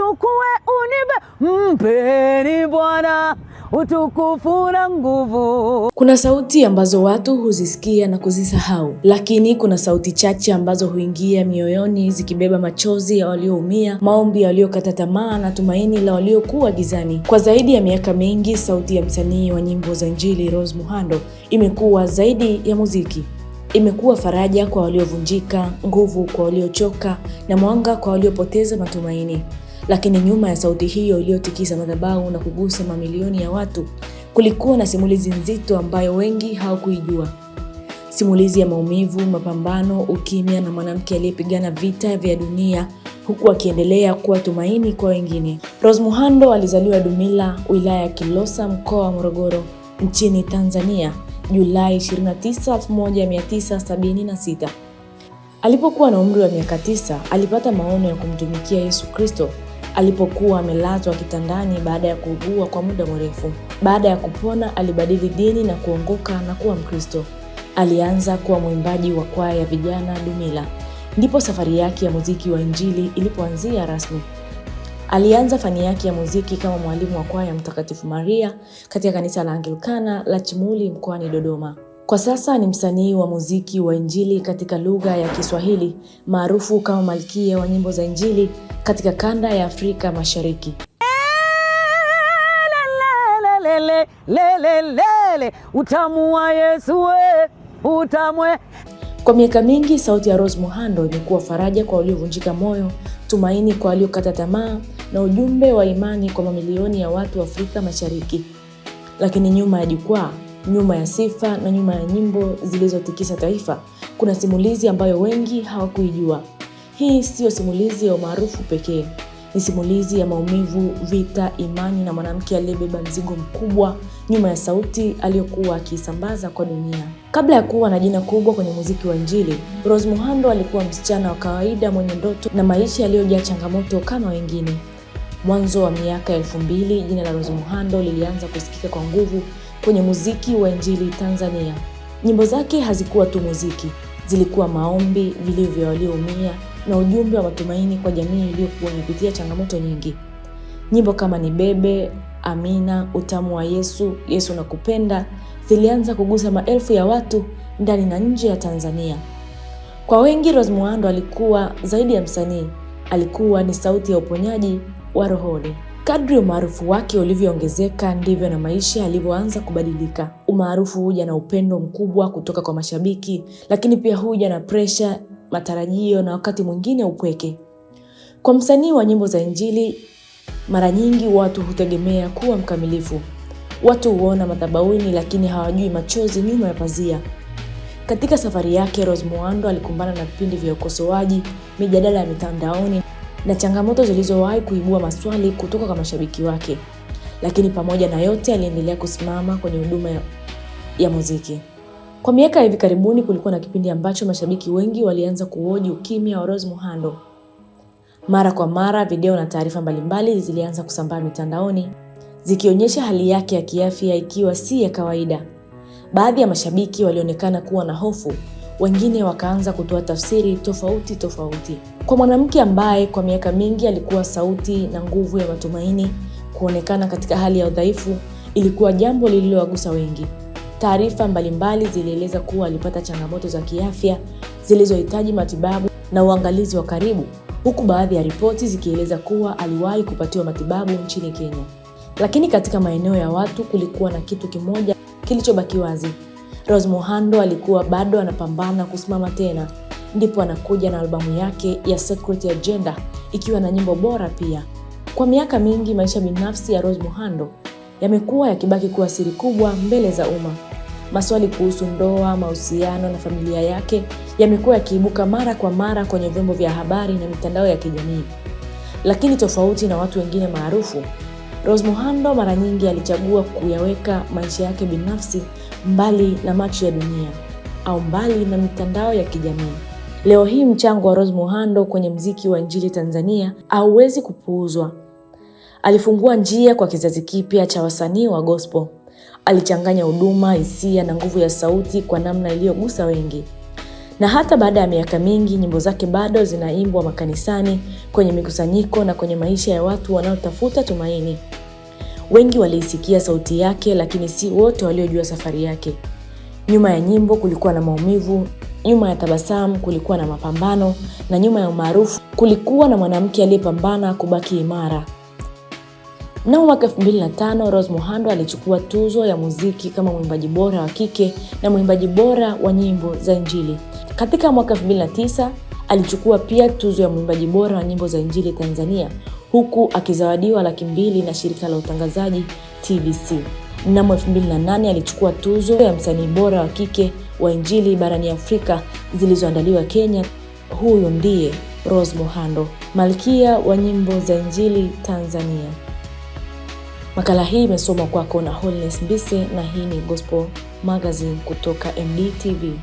unichukue unibe, mpeni Bwana utukufu na nguvu. Kuna sauti ambazo watu huzisikia na kuzisahau, lakini kuna sauti chache ambazo huingia mioyoni zikibeba machozi ya walioumia, maombi ya waliokata tamaa na tumaini la waliokuwa gizani. Kwa zaidi ya miaka mingi, sauti ya msanii wa nyimbo za Injili Rose Muhando imekuwa zaidi ya muziki. Imekuwa faraja kwa waliovunjika, nguvu kwa waliochoka na mwanga kwa waliopoteza matumaini. Lakini nyuma ya sauti hiyo iliyotikisa madhabahu na kugusa mamilioni ya watu, kulikuwa na simulizi nzito ambayo wengi hawakuijua. Simulizi ya maumivu, mapambano, ukimya na mwanamke aliyepigana vita vya dunia huku akiendelea kuwa tumaini kwa wengine. Rose Muhando alizaliwa Dumila, wilaya ya Kilosa, mkoa wa Morogoro, nchini Tanzania, Julai 29, 1976. Alipokuwa na umri wa miaka 9, alipata maono ya kumtumikia Yesu Kristo alipokuwa amelazwa kitandani baada ya kuugua kwa muda mrefu. Baada ya kupona, alibadili dini na kuongoka na kuwa Mkristo. Alianza kuwa mwimbaji wa kwaya ya vijana Dumila. Ndipo safari yake ya muziki wa Injili ilipoanzia rasmi. Alianza fani yake ya muziki kama mwalimu wa kwaya Mtakatifu Maria katika kanisa la Anglikana la Chimuli mkoani Dodoma. Kwa sasa ni msanii wa muziki wa Injili katika lugha ya Kiswahili, maarufu kama malkia wa nyimbo za Injili katika kanda ya Afrika Mashariki. Utamu wa Yesu utamwe. Kwa miaka mingi, sauti ya Rose Muhando imekuwa faraja kwa waliovunjika moyo, tumaini kwa waliokata tamaa na ujumbe wa imani kwa mamilioni ya watu wa Afrika Mashariki. Lakini nyuma ya jukwaa, nyuma ya sifa na nyuma ya nyimbo zilizotikisa taifa, kuna simulizi ambayo wengi hawakuijua. Hii sio simulizi ya umaarufu pekee. Ni simulizi ya maumivu, vita, imani na mwanamke aliyebeba mzigo mkubwa nyuma ya sauti aliyokuwa akiisambaza kwa dunia. Kabla ya kuwa na jina kubwa kwenye muziki wa Injili, Rose Muhando alikuwa msichana wa kawaida mwenye ndoto na maisha yaliyojaa changamoto kama wengine. Mwanzo wa miaka 2000, jina la Rose Muhando lilianza kusikika kwa nguvu kwenye muziki wa Injili Tanzania. Nyimbo zake hazikuwa tu muziki, zilikuwa maombi, vilio vya walioumia na ujumbe wa matumaini kwa jamii iliyokuwa inapitia changamoto nyingi. Nyimbo kama Ni Bebe, Amina, Utamu wa Yesu, Yesu Nakupenda zilianza kugusa maelfu ya watu ndani na nje ya Tanzania. Kwa wengi, Rose Muhando alikuwa zaidi ya msanii, alikuwa ni sauti ya uponyaji wa rohoni. Kadri umaarufu wake ulivyoongezeka, ndivyo na maisha yalivyoanza kubadilika. Umaarufu huja na upendo mkubwa kutoka kwa mashabiki, lakini pia huja na pressure, matarajio na wakati mwingine upweke. Kwa msanii wa nyimbo za Injili, mara nyingi watu hutegemea kuwa mkamilifu. Watu huona madhabahuni lakini hawajui machozi nyuma ya pazia. Katika safari yake, Rose Muhando alikumbana na vipindi vya ukosoaji, mijadala ya mitandaoni na changamoto zilizowahi kuibua maswali kutoka kwa mashabiki wake. Lakini pamoja na yote, aliendelea kusimama kwenye huduma ya muziki. Kwa miaka hivi karibuni, kulikuwa na kipindi ambacho mashabiki wengi walianza kuhoji ukimya wa Rose Muhando. Mara kwa mara, video na taarifa mbalimbali zilianza kusambaa mitandaoni zikionyesha hali yake ya kiafya ikiwa si ya kawaida. Baadhi ya mashabiki walionekana kuwa na hofu, wengine wakaanza kutoa tafsiri tofauti. Kwa mwanamke ambaye kwa miaka mingi alikuwa sauti na nguvu ya matumaini, kuonekana katika hali ya udhaifu ilikuwa jambo lililowagusa wengi. Taarifa mbalimbali zilieleza kuwa alipata changamoto za kiafya zilizohitaji matibabu na uangalizi wa karibu, huku baadhi ya ripoti zikieleza kuwa aliwahi kupatiwa matibabu nchini Kenya. Lakini katika maeneo ya watu kulikuwa na kitu kimoja kilichobaki wazi. Rose Muhando alikuwa bado anapambana kusimama tena. Ndipo anakuja na albamu yake ya Secret Agenda ikiwa na nyimbo bora pia. Kwa miaka mingi, maisha binafsi ya Rose Muhando yamekuwa yakibaki kuwa siri kubwa mbele za umma. Maswali kuhusu ndoa, mahusiano na familia yake yamekuwa yakiibuka mara kwa mara kwenye vyombo vya habari na mitandao ya kijamii. Lakini tofauti na watu wengine maarufu, Rose Muhando mara nyingi alichagua kuyaweka maisha yake binafsi mbali na macho ya dunia au mbali na mitandao ya kijamii. Leo hii mchango wa Rose Muhando kwenye muziki wa Injili Tanzania hauwezi kupuuzwa. Alifungua njia kwa kizazi kipya cha wasanii wa gospel. Alichanganya huduma, hisia na nguvu ya sauti kwa namna iliyogusa wengi. Na hata baada ya miaka mingi, nyimbo zake bado zinaimbwa makanisani, kwenye mikusanyiko na kwenye maisha ya watu wanaotafuta tumaini. Wengi waliisikia sauti yake, lakini si wote waliojua safari yake. Nyuma ya nyimbo kulikuwa na maumivu, nyuma ya tabasamu kulikuwa na mapambano, na nyuma ya umaarufu kulikuwa na mwanamke aliyepambana kubaki imara. Mnamo mwaka 2005, Rose Muhando alichukua tuzo ya muziki kama mwimbaji bora wa kike na mwimbaji bora wa nyimbo za Injili. Katika mwaka 2009, alichukua pia tuzo ya mwimbaji bora wa nyimbo za Injili Tanzania, huku akizawadiwa $200,000 na shirika la utangazaji TBC. Mnamo 2008 alichukua tuzo ya msanii bora wa kike wa Injili barani Afrika zilizoandaliwa Kenya. Huyu ndiye Rose Muhando, malkia wa nyimbo za Injili Tanzania. Makala hii imesomwa kwako na Holiness Mbise, na hii ni Gospel Magazine kutoka MDTV.